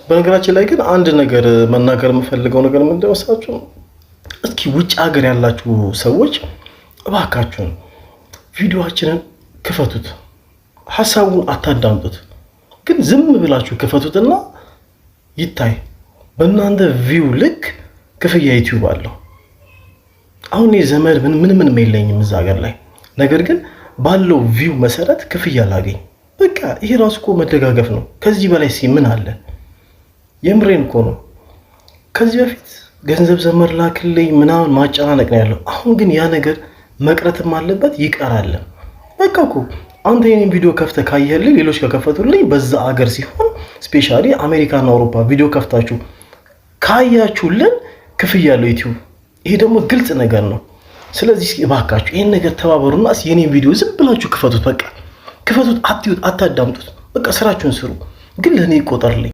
በነገራችን ላይ ግን አንድ ነገር መናገር የምፈልገው ነገር ምንድነው መሰላችሁ? እስኪ ውጭ ሀገር ያላችሁ ሰዎች እባካችሁን ቪዲዮአችንን ክፈቱት፣ ሐሳቡን አታዳምጡት። ግን ዝም ብላችሁ ክፈቱትና ይታይ። በእናንተ ቪው ልክ ክፍያ ዩቲዩብ አለው። አሁን የዘመድ ምንም የለኝም እዛ ሀገር ላይ፣ ነገር ግን ባለው ቪው መሰረት ክፍያ ላገኝ። በቃ ይሄ ራሱ እኮ መደጋገፍ ነው። ከዚህ በላይ ምን አለ? የምሬን እኮ ነው። ከዚህ በፊት ገንዘብ ዘመድ ላክልኝ ምናምን ማጨናነቅ ነው ያለው። አሁን ግን ያ ነገር መቅረትም አለበት ይቀራል። በቃ እኮ አንተ የኔን ቪዲዮ ከፍተህ ካየህልኝ ሌሎች ከከፈቱልኝ በዛ አገር ሲሆን ስፔሻሊ አሜሪካና አውሮፓ ቪዲዮ ከፍታችሁ ካያችሁልን ክፍያ ያለው ዩቲዩብ። ይሄ ደግሞ ግልጽ ነገር ነው። ስለዚህ እባካችሁ ይሄን ነገር ተባበሩና የኔን ቪዲዮ ዝም ብላችሁ ክፈቱት። በቃ ክፈቱት፣ አትዩት፣ አታዳምጡት። በቃ ስራችሁን ስሩ፣ ግን ለኔ ይቆጠርልኝ።